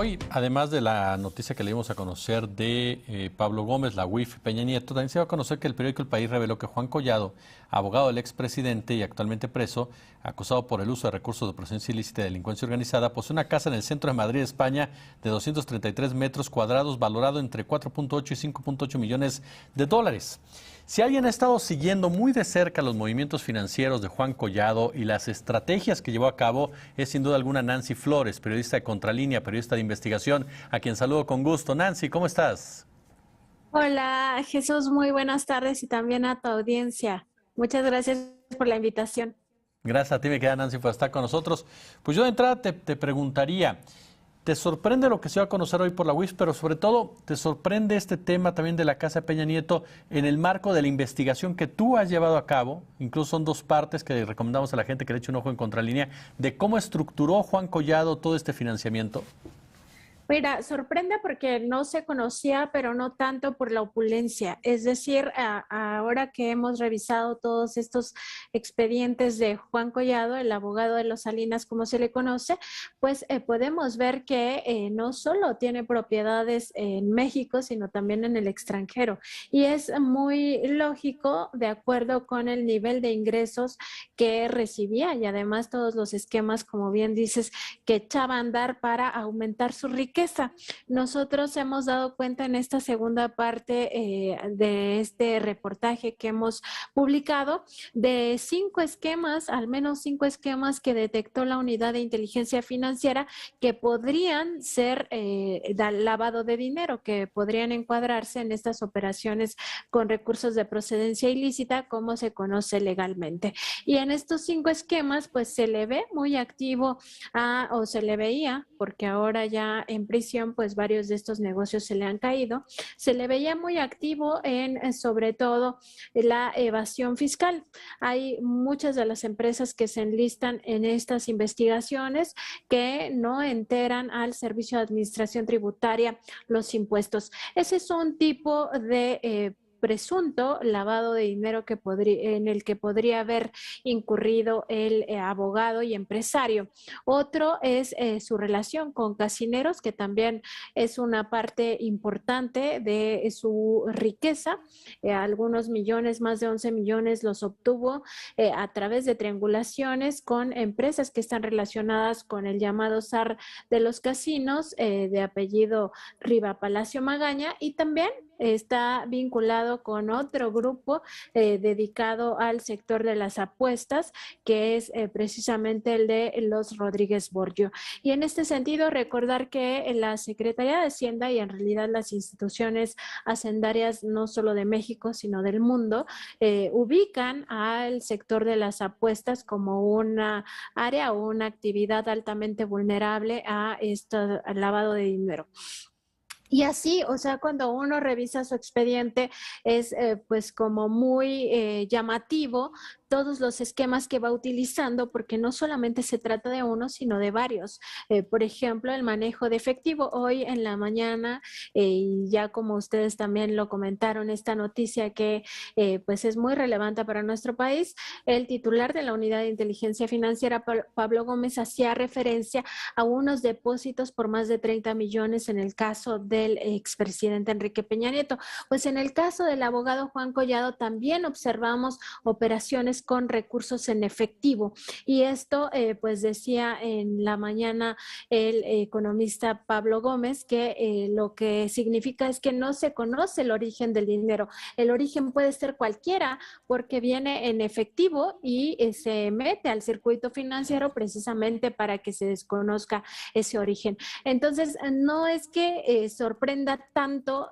Hoy, además de la noticia que le dimos a conocer de Pablo Gómez, la UIF Peña Nieto, también se va a conocer que el periódico El País reveló que Juan Collado, abogado del expresidente y actualmente preso, acusado por el uso de recursos de procedencia ilícita y delincuencia organizada, posee una casa en el centro de Madrid, España, de 233 metros cuadrados, valorado entre 4.8 y 5.8 millones de dólares. Si alguien ha estado siguiendo muy de cerca los movimientos financieros de Juan Collado y las estrategias que llevó a cabo, es sin duda alguna Nancy Flores, periodista de Contralínea, periodista de investigación, a quien saludo con gusto. Nancy, ¿cómo estás? Hola Jesús, muy buenas tardes y también a tu audiencia. Muchas gracias por la invitación. Gracias a ti, me queda Nancy, por estar con nosotros. Pues yo de entrada te preguntaría, ¿te sorprende lo que se va a conocer hoy por la UIF, pero sobre todo te sorprende este tema también de la Casa de Peña Nieto en el marco de la investigación que tú has llevado a cabo? Incluso son dos partes que recomendamos a la gente que le eche un ojo en Contralínea, de cómo estructuró Juan Collado todo este financiamiento. Mira, sorprende porque no se conocía, pero no tanto por la opulencia. Es decir, ahora que hemos revisado todos estos expedientes de Juan Collado, el abogado de los Salinas, como se le conoce, pues podemos ver que no solo tiene propiedades en México, sino también en el extranjero. Y es muy lógico, de acuerdo con el nivel de ingresos que recibía y además todos los esquemas, como bien dices, que echaba a andar para aumentar su riqueza. Nosotros hemos dado cuenta en esta segunda parte de este reportaje que hemos publicado de 5 esquemas, al menos 5 esquemas que detectó la unidad de inteligencia financiera que podrían ser lavado de dinero, que podrían encuadrarse en estas operaciones con recursos de procedencia ilícita, como se conoce legalmente. Y en estos 5 esquemas, pues se le ve muy activo o se le veía, porque ahora ya en prisión, pues varios de estos negocios se le han caído, se le veía muy activo en sobre todo la evasión fiscal. Hay muchas de las empresas que se enlistan en estas investigaciones que no enteran al Servicio de Administración Tributaria los impuestos. Ese es un tipo de presunto lavado de dinero en el que podría haber incurrido el abogado y empresario. Otro es su relación con casineros, que también es una parte importante de su riqueza. Algunos millones, más de 11 millones, los obtuvo a través de triangulaciones con empresas que están relacionadas con el llamado zar de los casinos, de apellido Riva Palacio Magaña, y también está vinculado con otro grupo dedicado al sector de las apuestas, que es precisamente el de los Rodríguez Borgio. Y en este sentido, recordar que la Secretaría de Hacienda y en realidad las instituciones hacendarias no solo de México, sino del mundo, ubican al sector de las apuestas como una área o una actividad altamente vulnerable a este lavado de dinero. Y así, o sea, cuando uno revisa su expediente, es pues como muy llamativo todos los esquemas que va utilizando, porque no solamente se trata de uno, sino de varios. Por ejemplo, el manejo de efectivo. Hoy en la mañana, y ya como ustedes también lo comentaron, esta noticia que pues es muy relevante para nuestro país, el titular de la Unidad de Inteligencia Financiera, Pablo Gómez, hacía referencia a unos depósitos por más de 30 millones en el caso del expresidente Enrique Peña Nieto. Pues en el caso del abogado Juan Collado también observamos operaciones con recursos en efectivo, y esto pues decía en la mañana el economista Pablo Gómez que lo que significa es que no se conoce el origen del dinero. El origen puede ser cualquiera porque viene en efectivo y se mete al circuito financiero precisamente para que se desconozca ese origen. Entonces, no es que sorprenda tanto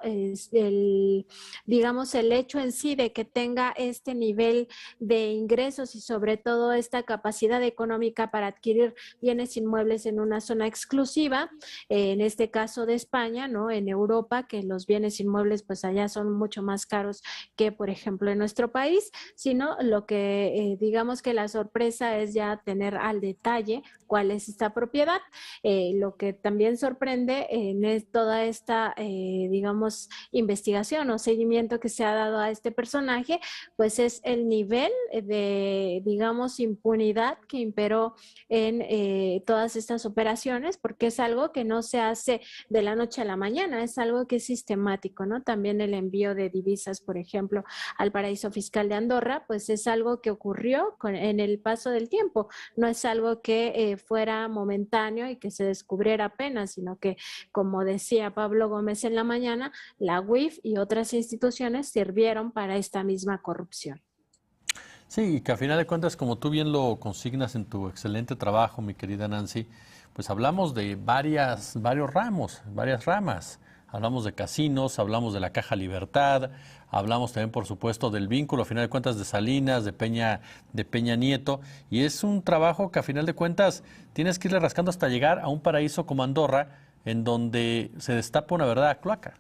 digamos, el hecho en sí de que tenga este nivel de ingresos y sobre todo esta capacidad económica para adquirir bienes inmuebles en una zona exclusiva, en este caso de España, ¿no? En Europa, que los bienes inmuebles pues allá son mucho más caros que, por ejemplo, en nuestro país, sino lo que digamos que la sorpresa es ya tener al detalle cuál es esta propiedad. Lo que también sorprende en toda esta, digamos, investigación o seguimiento que se ha dado a este personaje, pues es el nivel de, digamos, impunidad que imperó en todas estas operaciones, porque es algo que no se hace de la noche a la mañana, es algo que es sistemático, ¿no? También el envío de divisas, por ejemplo, al paraíso fiscal de Andorra, pues es algo que ocurrió en el paso del tiempo, no es algo que fuera momentáneo y que se descubriera apenas, sino que, como decía Pablo Gómez en la mañana, la UIF y otras instituciones sirvieron para esta misma corrupción. Sí, y que a final de cuentas, como tú bien lo consignas en tu excelente trabajo, mi querida Nancy, pues hablamos de varios ramos, varias ramas. Hablamos de casinos, hablamos de la Caja Libertad, hablamos también, por supuesto, del vínculo, a final de cuentas, de Salinas, de Peña Nieto, y es un trabajo que a final de cuentas tienes que irle rascando hasta llegar a un paraíso como Andorra, en donde se destapa una verdadera cloaca.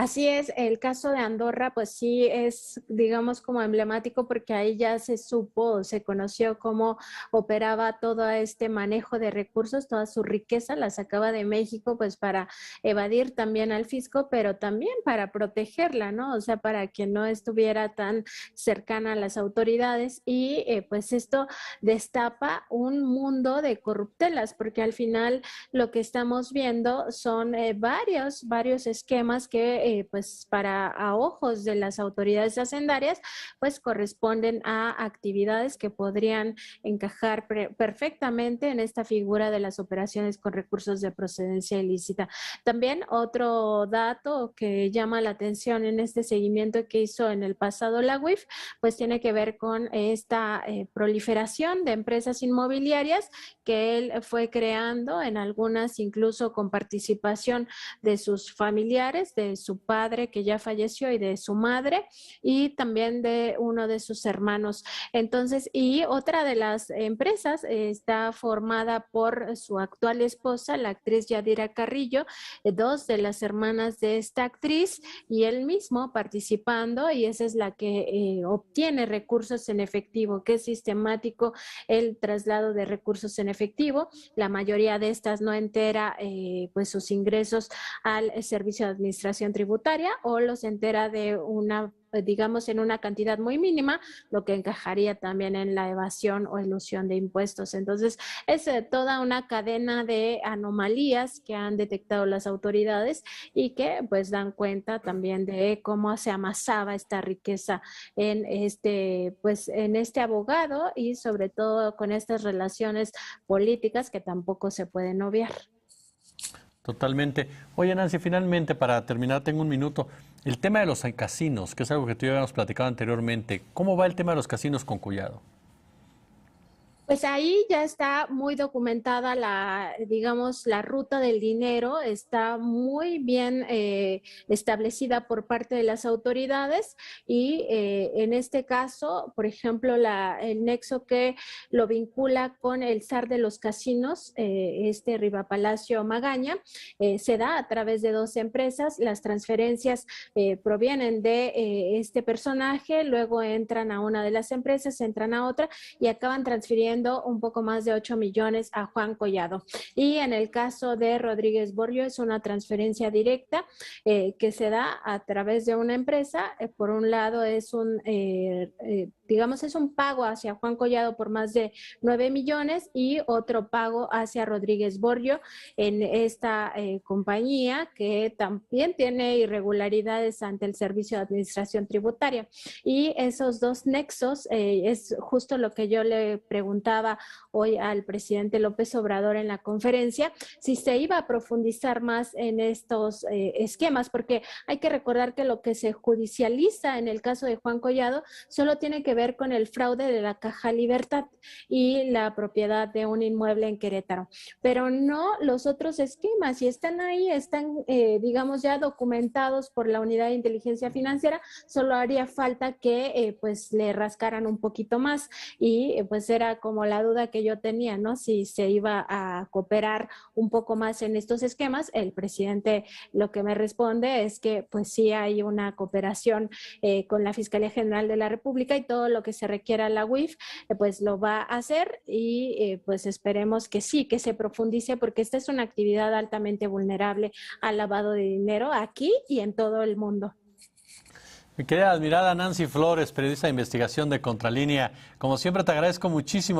Así es, el caso de Andorra, pues sí es, digamos, como emblemático porque ahí ya se supo, se conoció cómo operaba todo este manejo de recursos, toda su riqueza la sacaba de México, pues para evadir también al fisco, pero también para protegerla, ¿no? O sea, para que no estuviera tan cercana a las autoridades y pues esto destapa un mundo de corruptelas, porque al final lo que estamos viendo son varios esquemas que pues a ojos de las autoridades hacendarias, pues corresponden a actividades que podrían encajar perfectamente en esta figura de las operaciones con recursos de procedencia ilícita. También otro dato que llama la atención en este seguimiento que hizo en el pasado la UIF, pues tiene que ver con esta proliferación de empresas inmobiliarias que él fue creando, en algunas incluso con participación de sus familiares, de su padre que ya falleció y de su madre, y también de uno de sus hermanos. Entonces, y otra de las empresas está formada por su actual esposa, la actriz Yadira Carrillo, dos de las hermanas de esta actriz y él mismo participando, y esa es la que obtiene recursos en efectivo, que es sistemático el traslado de recursos en efectivo. La mayoría de estas no entera pues sus ingresos al Servicio de Administración Tributaria o los entera de una digamos en una cantidad muy mínima, lo que encajaría también en la evasión o ilusión de impuestos. Entonces, es toda una cadena de anomalías que han detectado las autoridades y que pues dan cuenta también de cómo se amasaba esta riqueza pues en este abogado y sobre todo con estas relaciones políticas que tampoco se pueden obviar. Totalmente. Oye, Nancy, finalmente, para terminar, tengo un minuto. El tema de los casinos, que es algo que tú ya habíamos platicado anteriormente. ¿Cómo va el tema de los casinos con Collado? Pues ahí ya está muy documentada digamos, la ruta del dinero, está muy bien establecida por parte de las autoridades y en este caso, por ejemplo, el nexo que lo vincula con el zar de los casinos, Riva Palacio Magaña, se da a través de dos empresas. Las transferencias provienen de este personaje, luego entran a una de las empresas, entran a otra y acaban transfiriendo un poco más de 8 millones a Juan Collado. Y en el caso de Rodríguez Borjo es una transferencia directa que se da a través de una empresa. Por un lado es digamos, es un pago hacia Juan Collado por más de 9 millones y otro pago hacia Rodríguez Borjo en esta compañía que también tiene irregularidades ante el Servicio de Administración Tributaria. Y esos dos nexos es justo lo que yo le preguntaba hoy al presidente López Obrador en la conferencia, si se iba a profundizar más en estos esquemas, porque hay que recordar que lo que se judicializa en el caso de Juan Collado solo tiene que ver con el fraude de la Caja Libertad y la propiedad de un inmueble en Querétaro, pero no los otros esquemas, y están ahí, están, digamos, ya documentados por la Unidad de Inteligencia Financiera, solo haría falta que pues le rascaran un poquito más y pues era como la duda que yo tenía, ¿no? Si se iba a cooperar un poco más en estos esquemas. El presidente lo que me responde es que pues sí hay una cooperación con la Fiscalía General de la República y todo lo que se requiera a la UIF, pues lo va a hacer y pues esperemos que sí, que se profundice porque esta es una actividad altamente vulnerable al lavado de dinero aquí y en todo el mundo. Mi querida admirada Nancy Flores, periodista de investigación de Contralínea, como siempre te agradezco muchísimo